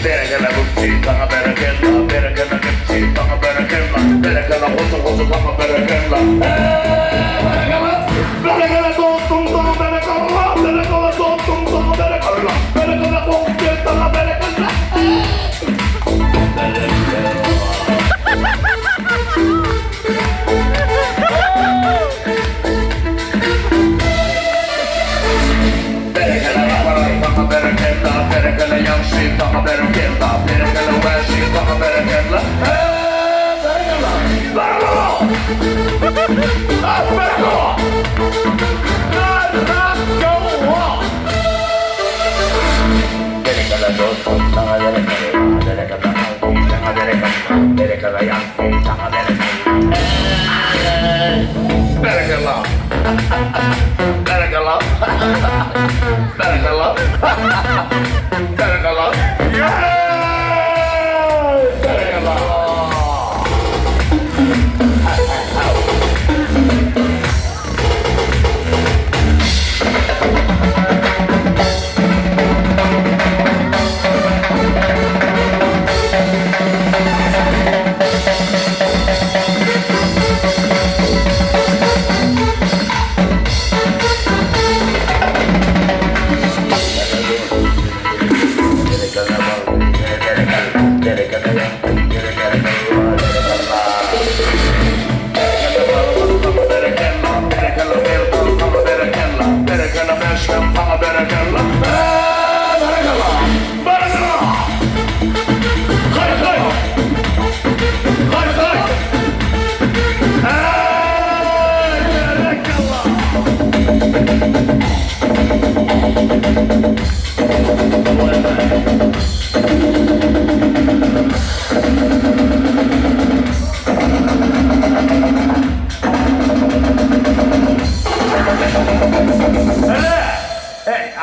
Berekele bukçi sana berekella, berekele bukçi sana berekella, berekele hozu sana berekella. Berekele dostum sana berekella, berekele dostum sana berekella, berekele bukçi sana berekella. Berekele yaparak sana berekella, berekele yanşı sana berekella, berekele verşi sana berekella. Berekella, berekella, berekella. Berekele dostum sana berekella, berekele yanşı sana berekella, berekele yanşı sana berekella. Berekella. Berekella. Berekella. Berekella. Berekella.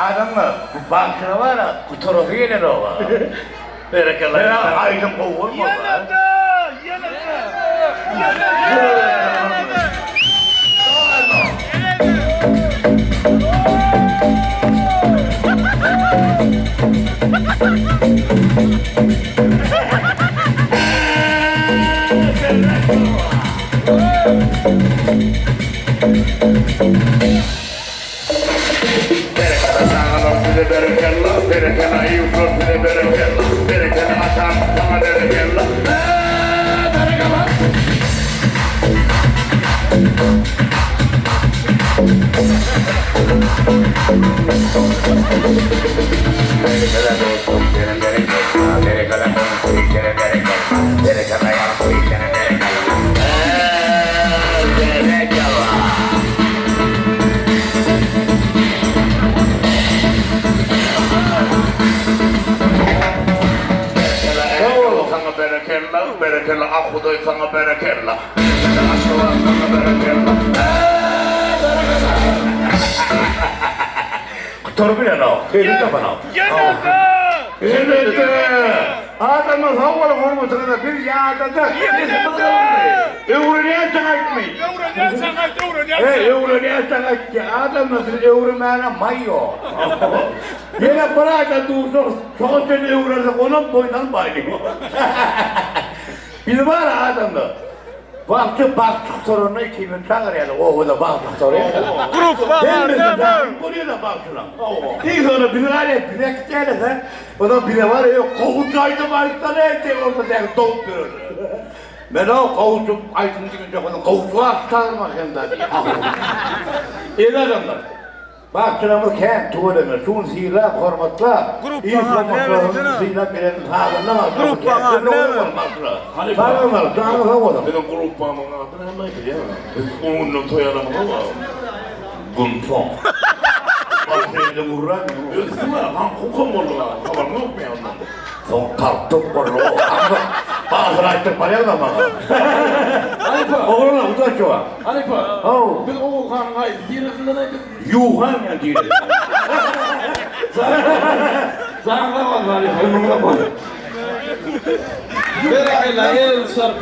Adamlar bankına var ya, kuturuğu gelir o var. Berekella. Aydın kovur mu? Yanında! Berekella, berekella, yufrut bile berekella, berekella, atam sana berekella. Berekella. Berekella dostum, senin berekella, berekella dostum, senin berekella, berekella yansı, senin berekella. Berekella. Berekella, berekella, akudoy sana berekella. Berekella, aşkılar sana berekella. Kutur bile ne o? Kıyılık yapan o. Yanında! Adamın havalı formatında bir yağda Evreliğe sanatmayın. Evreliğe sanatçı. Adam nasıl evremene mayo. Yine bırakın dursun. Çok seni evreldik onun boyundan bayılıyor. Bir var adamda. Bakçı sorununa 2000 çağır yani. O da bakçı soruyor. Grup var değil mi? Buraya da bakçılar. İlk sonra bir var ya, bir eksteyle sen. O da bir var ya, kovucaydı başta ne edecek orada sen doğup görür. Ben o kovucum aydın çıkınca onu kovucuğa tutarmak hem de diye. İyi adamlar. Bakçılarımız kendi tuğreme, şun sihirler, hormatlar. Grup iyi bana, formatlarımızın ne sihirler birenin sağlığına var. Grup bana, ne Hani bana var, sana var. Benim gruppamın adını hemen ya. Onun toyalamanı var. Gunfon. Bakçılarımızı vurur mu? Özgürler, han kokum oldu lan. Haber ne yok mu yandan? Son kalktık var o. Bazı açtık var ya da bana. Hanipa. Oğlum uzak şu an. Hanipa. Oh. Biz o kanın ayı diyerekinde neydi? Yuhan ya diye. Sana da var Hanipa. Berekella el sarfı.